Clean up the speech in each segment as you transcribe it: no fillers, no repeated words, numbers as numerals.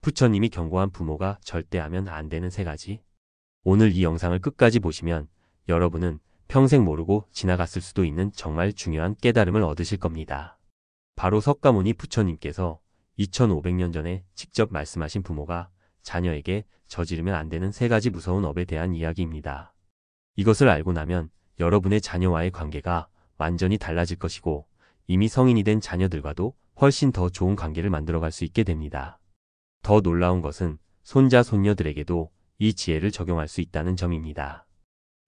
부처님이 경고한 부모가 절대 하면 안 되는 3가지. 오늘 이 영상을 끝까지 보시면 여러분은 평생 모르고 지나갔을 수도 있는 정말 중요한 깨달음을 얻으실 겁니다. 바로 석가모니 부처님께서 2500년 전에 직접 말씀하신 부모가 자녀에게 저지르면 안 되는 3가지 무서운 업에 대한 이야기입니다. 이것을 알고 나면 여러분의 자녀와의 관계가 완전히 달라질 것이고 이미 성인이 된 자녀들과도 훨씬 더 좋은 관계를 만들어갈 수 있게 됩니다. 더 놀라운 것은 손자, 손녀들에게도 이 지혜를 적용할 수 있다는 점입니다.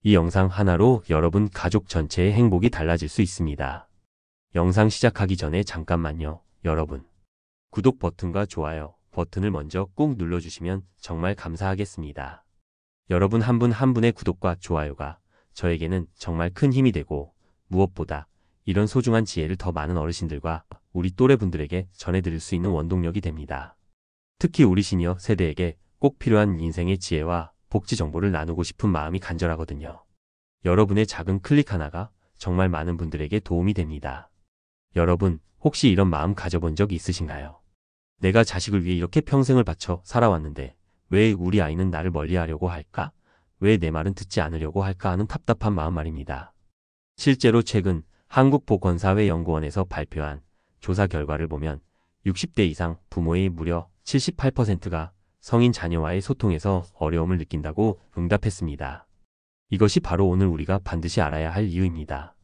이 영상 하나로 여러분 가족 전체의 행복이 달라질 수 있습니다. 영상 시작하기 전에 잠깐만요. 여러분, 구독 버튼과 좋아요 버튼을 먼저 꾹 눌러주시면 정말 감사하겠습니다. 여러분 한 분 한 분의 구독과 좋아요가 저에게는 정말 큰 힘이 되고 무엇보다 이런 소중한 지혜를 더 많은 어르신들과 우리 또래분들에게 전해드릴 수 있는 원동력이 됩니다. 특히 우리 시니어 세대에게 꼭 필요한 인생의 지혜와 복지 정보를 나누고 싶은 마음이 간절하거든요. 여러분의 작은 클릭 하나가 정말 많은 분들에게 도움이 됩니다. 여러분, 혹시 이런 마음 가져본 적 있으신가요? 내가 자식을 위해 이렇게 평생을 바쳐 살아왔는데 왜 우리 아이는 나를 멀리하려고 할까? 왜 내 말은 듣지 않으려고 할까 하는 답답한 마음 말입니다. 실제로 최근 한국보건사회연구원에서 발표한 조사 결과를 보면 60대 이상 부모의 무려 78%가 성인 자녀와의 소통에서 어려움을 느낀다고 응답했습니다. 이것이 바로 오늘 우리가 반드시 알아야 할 이유입니다.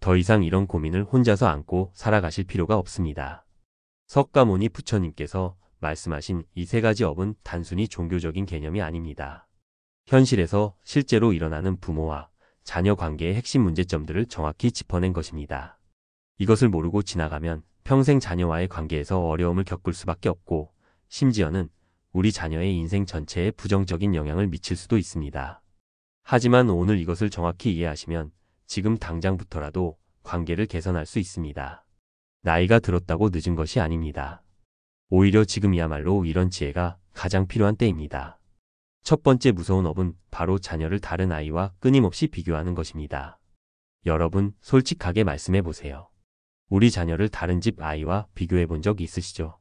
더 이상 이런 고민을 혼자서 안고 살아가실 필요가 없습니다. 석가모니 부처님께서 말씀하신 이 3가지 업은 단순히 종교적인 개념이 아닙니다. 현실에서 실제로 일어나는 부모와 자녀 관계의 핵심 문제점들을 정확히 짚어낸 것입니다. 이것을 모르고 지나가면 평생 자녀와의 관계에서 어려움을 겪을 수밖에 없고 심지어는 우리 자녀의 인생 전체에 부정적인 영향을 미칠 수도 있습니다. 하지만 오늘 이것을 정확히 이해하시면 지금 당장부터라도 관계를 개선할 수 있습니다. 나이가 들었다고 늦은 것이 아닙니다. 오히려 지금이야말로 이런 지혜가 가장 필요한 때입니다. 첫 번째 무서운 업은 바로 자녀를 다른 아이와 끊임없이 비교하는 것입니다. 여러분, 솔직하게 말씀해 보세요. 우리 자녀를 다른 집 아이와 비교해 본 적 있으시죠?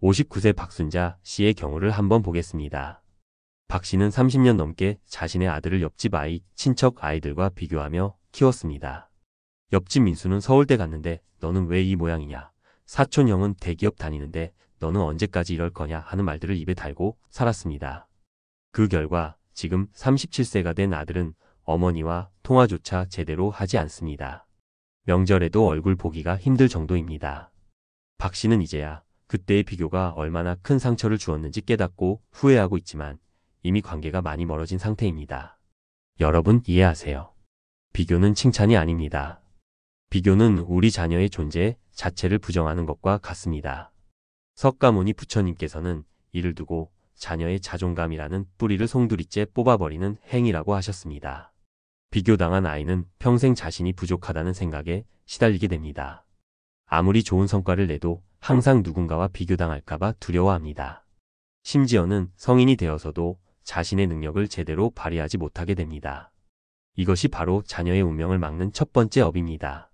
59세 박순자 씨의 경우를 한번 보겠습니다. 박 씨는 30년 넘게 자신의 아들을 옆집 아이, 친척 아이들과 비교하며 키웠습니다. 옆집 민수는 서울대 갔는데 너는 왜 이 모양이냐? 사촌 형은 대기업 다니는데 너는 언제까지 이럴 거냐 하는 말들을 입에 달고 살았습니다. 그 결과 지금 37세가 된 아들은 어머니와 통화조차 제대로 하지 않습니다. 명절에도 얼굴 보기가 힘들 정도입니다. 박 씨는 이제야 그때의 비교가 얼마나 큰 상처를 주었는지 깨닫고 후회하고 있지만 이미 관계가 많이 멀어진 상태입니다. 여러분 이해하세요. 비교는 칭찬이 아닙니다. 비교는 우리 자녀의 존재 자체를 부정하는 것과 같습니다. 석가모니 부처님께서는 이를 두고 자녀의 자존감이라는 뿌리를 송두리째 뽑아버리는 행위라고 하셨습니다. 비교당한 아이는 평생 자신이 부족하다는 생각에 시달리게 됩니다. 아무리 좋은 성과를 내도 항상 누군가와 비교당할까봐 두려워합니다. 심지어는 성인이 되어서도 자신의 능력을 제대로 발휘하지 못하게 됩니다. 이것이 바로 자녀의 운명을 막는 첫 번째 업입니다.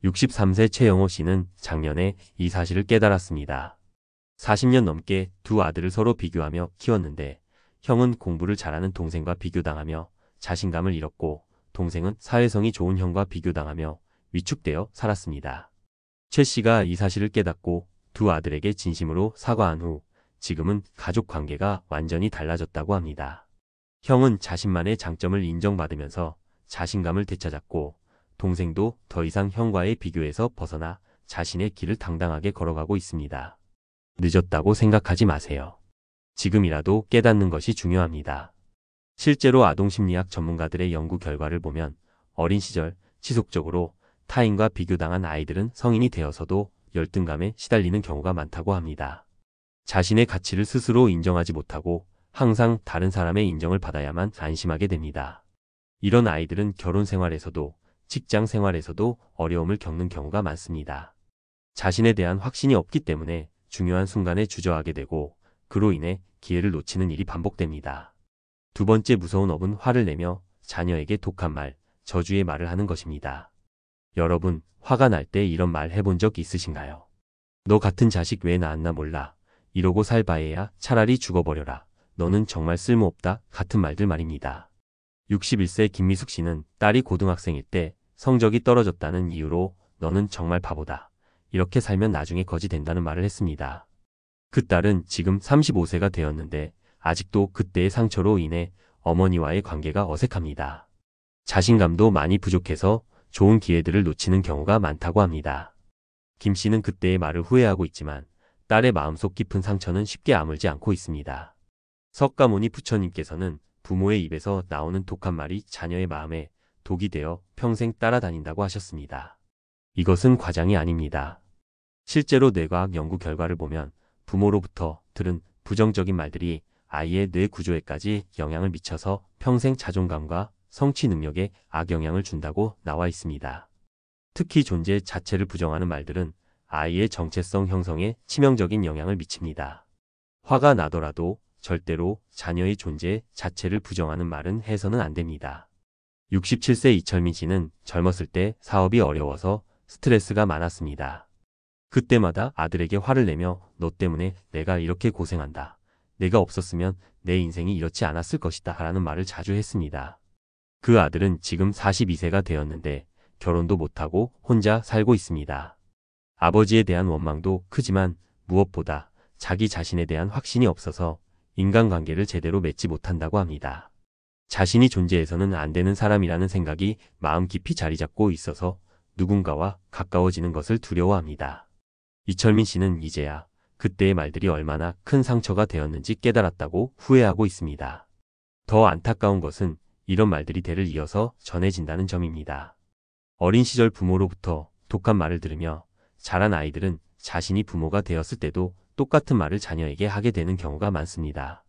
63세 최영호 씨는 작년에 이 사실을 깨달았습니다. 40년 넘게 두 아들을 서로 비교하며 키웠는데 형은 공부를 잘하는 동생과 비교당하며 자신감을 잃었고 동생은 사회성이 좋은 형과 비교당하며 위축되어 살았습니다. 최 씨가 이 사실을 깨닫고 두 아들에게 진심으로 사과한 후 지금은 가족 관계가 완전히 달라졌다고 합니다. 형은 자신만의 장점을 인정받으면서 자신감을 되찾았고 동생도 더 이상 형과의 비교에서 벗어나 자신의 길을 당당하게 걸어가고 있습니다. 늦었다고 생각하지 마세요. 지금이라도 깨닫는 것이 중요합니다. 실제로 아동심리학 전문가들의 연구 결과를 보면 어린 시절 지속적으로 타인과 비교당한 아이들은 성인이 되어서도 열등감에 시달리는 경우가 많다고 합니다. 자신의 가치를 스스로 인정하지 못하고 항상 다른 사람의 인정을 받아야만 안심하게 됩니다. 이런 아이들은 결혼 생활에서도 직장 생활에서도 어려움을 겪는 경우가 많습니다. 자신에 대한 확신이 없기 때문에 중요한 순간에 주저하게 되고 그로 인해 기회를 놓치는 일이 반복됩니다. 두 번째 무서운 업은 화를 내며 자녀에게 독한 말, 저주의 말을 하는 것입니다. 여러분, 화가 날 때 이런 말 해본 적 있으신가요? 너 같은 자식 왜 낳았나 몰라. 이러고 살 바에야 차라리 죽어버려라. 너는 정말 쓸모없다. 같은 말들 말입니다. 61세 김미숙 씨는 딸이 고등학생일 때 성적이 떨어졌다는 이유로 너는 정말 바보다. 이렇게 살면 나중에 거지 된다는 말을 했습니다. 그 딸은 지금 35세가 되었는데 아직도 그때의 상처로 인해 어머니와의 관계가 어색합니다. 자신감도 많이 부족해서 좋은 기회들을 놓치는 경우가 많다고 합니다. 김 씨는 그때의 말을 후회하고 있지만 딸의 마음속 깊은 상처는 쉽게 아물지 않고 있습니다. 석가모니 부처님께서는 부모의 입에서 나오는 독한 말이 자녀의 마음에 독이 되어 평생 따라다닌다고 하셨습니다. 이것은 과장이 아닙니다. 실제로 뇌과학 연구 결과를 보면 부모로부터 들은 부정적인 말들이 아이의 뇌 구조에까지 영향을 미쳐서 평생 자존감과 성취 능력에 악영향을 준다고 나와 있습니다. 특히 존재 자체를 부정하는 말들은 아이의 정체성 형성에 치명적인 영향을 미칩니다. 화가 나더라도 절대로 자녀의 존재 자체를 부정하는 말은 해서는 안 됩니다. 67세 이철민 씨는 젊었을 때 사업이 어려워서 스트레스가 많았습니다. 그때마다 아들에게 화를 내며 너 때문에 내가 이렇게 고생한다. 내가 없었으면 내 인생이 이렇지 않았을 것이다 라는 말을 자주 했습니다. 그 아들은 지금 42세가 되었는데 결혼도 못하고 혼자 살고 있습니다. 아버지에 대한 원망도 크지만 무엇보다 자기 자신에 대한 확신이 없어서 인간관계를 제대로 맺지 못한다고 합니다. 자신이 존재해서는 안 되는 사람이라는 생각이 마음 깊이 자리 잡고 있어서 누군가와 가까워지는 것을 두려워합니다. 이철민 씨는 이제야 그때의 말들이 얼마나 큰 상처가 되었는지 깨달았다고 후회하고 있습니다. 더 안타까운 것은 이런 말들이 대를 이어서 전해진다는 점입니다. 어린 시절 부모로부터 독한 말을 들으며 자란 아이들은 자신이 부모가 되었을 때도 똑같은 말을 자녀에게 하게 되는 경우가 많습니다.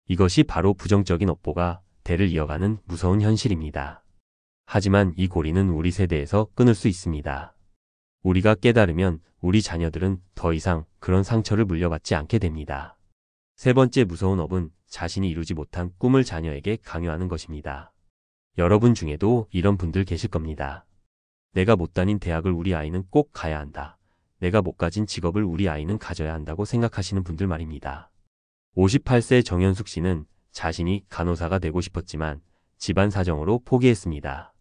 이것이 바로 부정적인 업보가 대를 이어가는 무서운 현실입니다. 하지만 이 고리는 우리 세대에서 끊을 수 있습니다. 우리가 깨달으면 우리 자녀들은 더 이상 그런 상처를 물려받지 않게 됩니다. 세 번째 무서운 업은 자신이 이루지 못한 꿈을 자녀에게 강요하는 것입니다. 여러분 중에도 이런 분들 계실 겁니다. 내가 못 다닌 대학을 우리 아이는 꼭 가야 한다. 내가 못 가진 직업을 우리 아이는 가져야 한다고 생각하시는 분들 말입니다. 58세 정현숙 씨는 자신이 간호사가 되고 싶었지만 집안 사정으로 포기했습니다.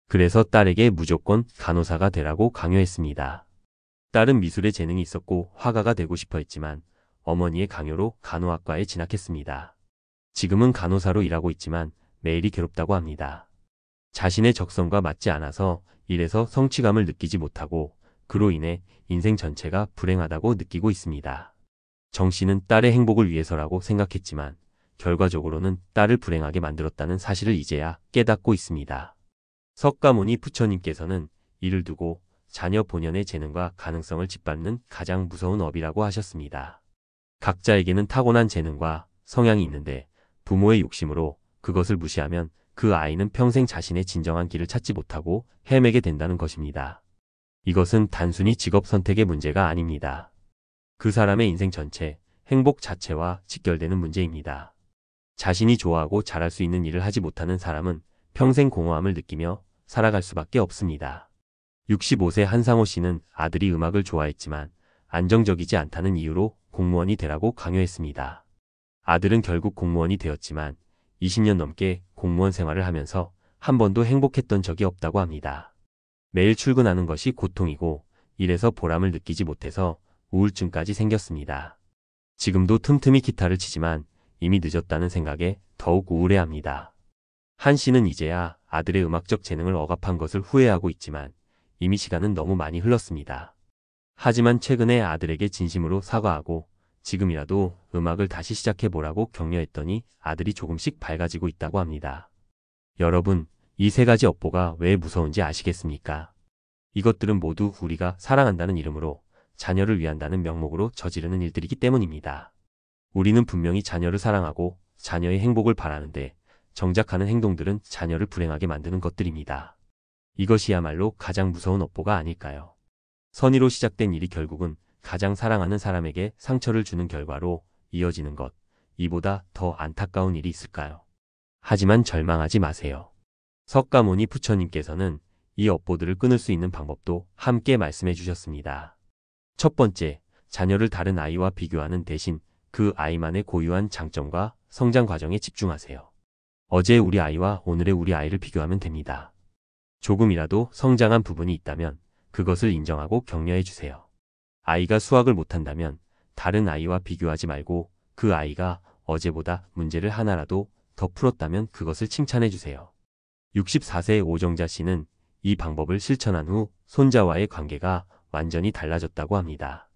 그래서 딸에게 무조건 간호사가 되라고 강요했습니다. 딸은 미술에 재능이 있었고 화가가 되고 싶어 했지만 어머니의 강요로 간호학과에 진학했습니다. 지금은 간호사로 일하고 있지만 매일이 괴롭다고 합니다. 자신의 적성과 맞지 않아서 일에서 성취감을 느끼지 못하고 그로 인해 인생 전체가 불행하다고 느끼고 있습니다. 정 씨는 딸의 행복을 위해서라고 생각했지만 결과적으로는 딸을 불행하게 만들었다는 사실을 이제야 깨닫고 있습니다. 석가모니 부처님께서는 이를 두고 자녀 본연의 재능과 가능성을 짓밟는 가장 무서운 업이라고 하셨습니다. 각자에게는 타고난 재능과 성향이 있는데 부모의 욕심으로 그것을 무시하면 그 아이는 평생 자신의 진정한 길을 찾지 못하고 헤매게 된다는 것입니다. 이것은 단순히 직업 선택의 문제가 아닙니다. 그 사람의 인생 전체, 행복 자체와 직결되는 문제입니다. 자신이 좋아하고 잘할 수 있는 일을 하지 못하는 사람은 평생 공허함을 느끼며 살아갈 수밖에 없습니다. 65세 한상호 씨는 아들이 음악을 좋아했지만 안정적이지 않다는 이유로 공무원이 되라고 강요했습니다. 아들은 결국 공무원이 되었지만 20년 넘게 공무원 생활을 하면서 한 번도 행복했던 적이 없다고 합니다. 매일 출근하는 것이 고통이고 일에서 보람을 느끼지 못해서 우울증까지 생겼습니다. 지금도 틈틈이 기타를 치지만 이미 늦었다는 생각에 더욱 우울해합니다. 한 씨는 이제야 아들의 음악적 재능을 억압한 것을 후회하고 있지만 이미 시간은 너무 많이 흘렀습니다. 하지만 최근에 아들에게 진심으로 사과하고 지금이라도 음악을 다시 시작해보라고 격려했더니 아들이 조금씩 밝아지고 있다고 합니다. 여러분, 이 세 가지 업보가 왜 무서운지 아시겠습니까? 이것들은 모두 우리가 사랑한다는 이름으로 자녀를 위한다는 명목으로 저지르는 일들이기 때문입니다. 우리는 분명히 자녀를 사랑하고 자녀의 행복을 바라는데 정작 하는 행동들은 자녀를 불행하게 만드는 것들입니다. 이것이야말로 가장 무서운 업보가 아닐까요? 선의로 시작된 일이 결국은 가장 사랑하는 사람에게 상처를 주는 결과로 이어지는 것, 이보다 더 안타까운 일이 있을까요? 하지만 절망하지 마세요. 석가모니 부처님께서는 이 업보들을 끊을 수 있는 방법도 함께 말씀해 주셨습니다. 첫 번째, 자녀를 다른 아이와 비교하는 대신 그 아이만의 고유한 장점과 성장 과정에 집중하세요. 어제의 우리 아이와 오늘의 우리 아이를 비교하면 됩니다. 조금이라도 성장한 부분이 있다면 그것을 인정하고 격려해 주세요. 아이가 수학을 못한다면 다른 아이와 비교하지 말고 그 아이가 어제보다 문제를 하나라도 더 풀었다면 그것을 칭찬해 주세요. 64세의 오정자 씨는 이 방법을 실천한 후 손자와의 관계가 완전히 달라졌다고 합니다.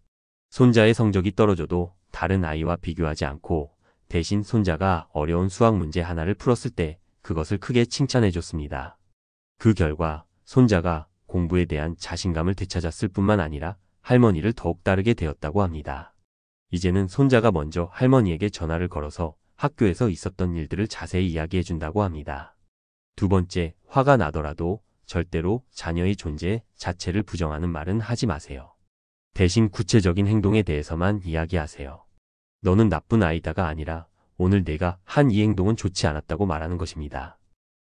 손자의 성적이 떨어져도 다른 아이와 비교하지 않고 대신 손자가 어려운 수학 문제 하나를 풀었을 때 그것을 크게 칭찬해 줬습니다. 그 결과 손자가 공부에 대한 자신감을 되찾았을 뿐만 아니라 할머니를 더욱 따르게 되었다고 합니다. 이제는 손자가 먼저 할머니에게 전화를 걸어서 학교에서 있었던 일들을 자세히 이야기해 준다고 합니다. 두 번째, 화가 나더라도 절대로 자녀의 존재 자체를 부정하는 말은 하지 마세요. 대신 구체적인 행동에 대해서만 이야기하세요. 너는 나쁜 아이다가 아니라 오늘 내가 한 이 행동은 좋지 않았다고 말하는 것입니다.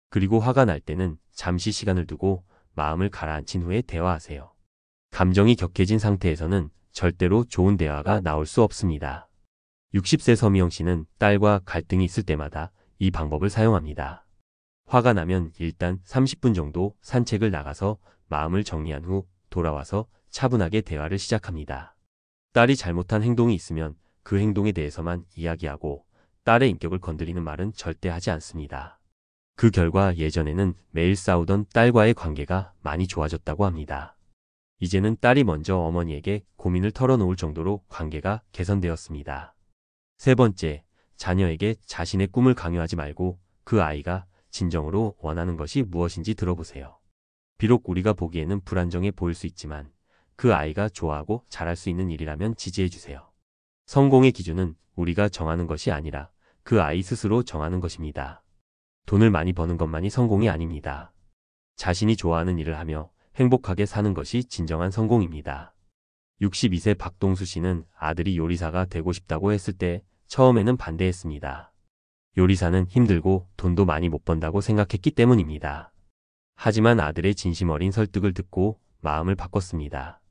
그리고 화가 날 때는 잠시 시간을 두고 마음을 가라앉힌 후에 대화하세요. 감정이 격해진 상태에서는 절대로 좋은 대화가 나올 수 없습니다. 60세 서미영 씨는 딸과 갈등이 있을 때마다 이 방법을 사용합니다. 화가 나면 일단 30분 정도 산책을 나가서 마음을 정리한 후 돌아와서 차분하게 대화를 시작합니다. 딸이 잘못한 행동이 있으면 그 행동에 대해서만 이야기하고 딸의 인격을 건드리는 말은 절대 하지 않습니다. 그 결과 예전에는 매일 싸우던 딸과의 관계가 많이 좋아졌다고 합니다. 이제는 딸이 먼저 어머니에게 고민을 털어놓을 정도로 관계가 개선되었습니다. 세 번째, 자녀에게 자신의 꿈을 강요하지 말고 그 아이가 진정으로 원하는 것이 무엇인지 들어보세요. 비록 우리가 보기에는 불안정해 보일 수 있지만 그 아이가 좋아하고 잘할 수 있는 일이라면 지지해 주세요. 성공의 기준은 우리가 정하는 것이 아니라 그 아이 스스로 정하는 것입니다. 돈을 많이 버는 것만이 성공이 아닙니다. 자신이 좋아하는 일을 하며 행복하게 사는 것이 진정한 성공입니다. 62세 박동수 씨는 아들이 요리사가 되고 싶다고 했을 때 처음에는 반대했습니다. 요리사는 힘들고 돈도 많이 못 번다고 생각했기 때문입니다. 하지만 아들의 진심 어린 설득을 듣고 마음을 바꿨습니다.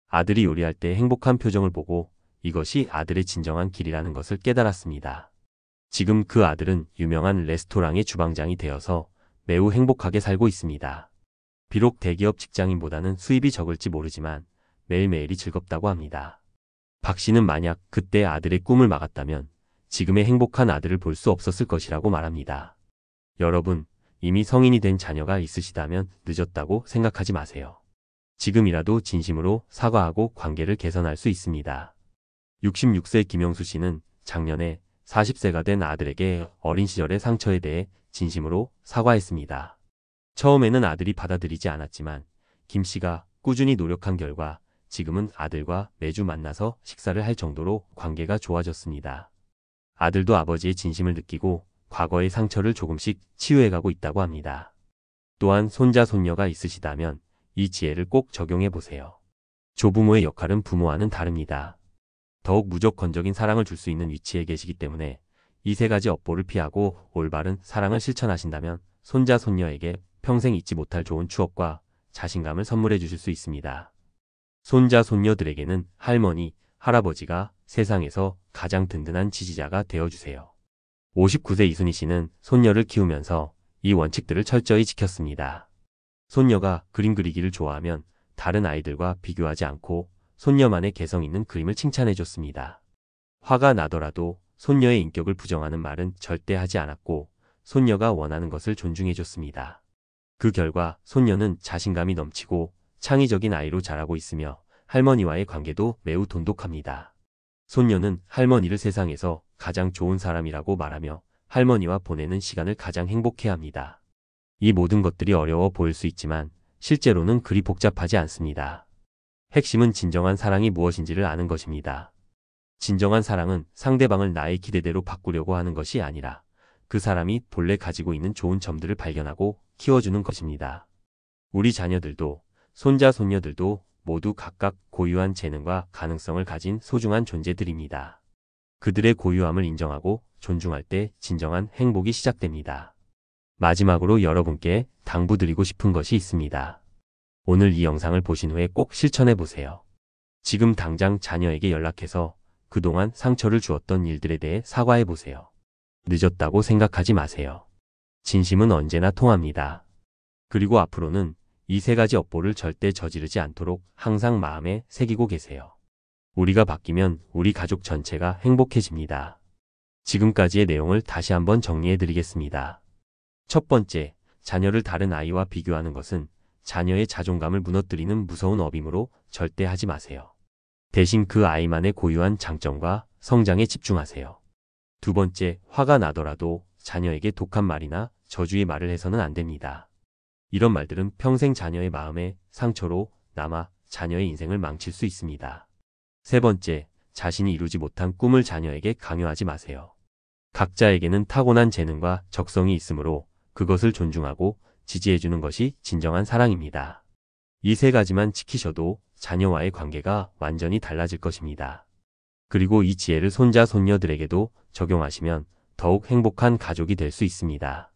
아들이 요리할 때 행복한 표정을 보고 이것이 아들의 진정한 길이라는 것을 깨달았습니다. 지금 그 아들은 유명한 레스토랑의 주방장이 되어서 매우 행복하게 살고 있습니다. 비록 대기업 직장인보다는 수입이 적을지 모르지만 매일매일이 즐겁다고 합니다. 박 씨는 만약 그때 아들의 꿈을 막았다면 지금의 행복한 아들을 볼 수 없었을 것이라고 말합니다. 여러분, 이미 성인이 된 자녀가 있으시다면 늦었다고 생각하지 마세요. 지금이라도 진심으로 사과하고 관계를 개선할 수 있습니다. 66세 김영수 씨는 작년에 40세가 된 아들에게 어린 시절의 상처에 대해 진심으로 사과했습니다. 처음에는 아들이 받아들이지 않았지만 김 씨가 꾸준히 노력한 결과 지금은 아들과 매주 만나서 식사를 할 정도로 관계가 좋아졌습니다. 아들도 아버지의 진심을 느끼고 과거의 상처를 조금씩 치유해가고 있다고 합니다. 또한 손자, 손녀가 있으시다면 이 지혜를 꼭 적용해 보세요. 조부모의 역할은 부모와는 다릅니다. 더욱 무조건적인 사랑을 줄 수 있는 위치에 계시기 때문에 이 세 가지 업보를 피하고 올바른 사랑을 실천하신다면 손자, 손녀에게 평생 잊지 못할 좋은 추억과 자신감을 선물해 주실 수 있습니다. 손자, 손녀들에게는 할머니, 할아버지가 세상에서 가장 든든한 지지자가 되어주세요. 59세 이순희 씨는 손녀를 키우면서 이 원칙들을 철저히 지켰습니다. 손녀가 그림 그리기를 좋아하면 다른 아이들과 비교하지 않고 손녀만의 개성 있는 그림을 칭찬해줬습니다. 화가 나더라도 손녀의 인격을 부정하는 말은 절대 하지 않았고 손녀가 원하는 것을 존중해줬습니다. 그 결과 손녀는 자신감이 넘치고 창의적인 아이로 자라고 있으며 할머니와의 관계도 매우 돈독합니다. 손녀는 할머니를 세상에서 가장 좋은 사람이라고 말하며 할머니와 보내는 시간을 가장 행복해합니다. 이 모든 것들이 어려워 보일 수 있지만 실제로는 그리 복잡하지 않습니다. 핵심은 진정한 사랑이 무엇인지를 아는 것입니다. 진정한 사랑은 상대방을 나의 기대대로 바꾸려고 하는 것이 아니라 그 사람이 본래 가지고 있는 좋은 점들을 발견하고 키워주는 것입니다. 우리 자녀들도 손자, 손녀들도 모두 각각 고유한 재능과 가능성을 가진 소중한 존재들입니다. 그들의 고유함을 인정하고 존중할 때 진정한 행복이 시작됩니다. 마지막으로 여러분께 당부드리고 싶은 것이 있습니다. 오늘 이 영상을 보신 후에 꼭 실천해 보세요. 지금 당장 자녀에게 연락해서 그동안 상처를 주었던 일들에 대해 사과해 보세요. 늦었다고 생각하지 마세요. 진심은 언제나 통합니다. 그리고 앞으로는 이 세 가지 업보를 절대 저지르지 않도록 항상 마음에 새기고 계세요. 우리가 바뀌면 우리 가족 전체가 행복해집니다. 지금까지의 내용을 다시 한번 정리해 드리겠습니다. 첫 번째, 자녀를 다른 아이와 비교하는 것은 자녀의 자존감을 무너뜨리는 무서운 업이므로 절대 하지 마세요. 대신 그 아이만의 고유한 장점과 성장에 집중하세요. 두 번째, 화가 나더라도 자녀에게 독한 말이나 저주의 말을 해서는 안 됩니다. 이런 말들은 평생 자녀의 마음에 상처로 남아 자녀의 인생을 망칠 수 있습니다. 세 번째, 자신이 이루지 못한 꿈을 자녀에게 강요하지 마세요. 각자에게는 타고난 재능과 적성이 있으므로 그것을 존중하고 지지해주는 것이 진정한 사랑입니다. 이 세 가지만 지키셔도 자녀와의 관계가 완전히 달라질 것입니다. 그리고 이 지혜를 손자, 손녀들에게도 적용하시면 더욱 행복한 가족이 될 수 있습니다.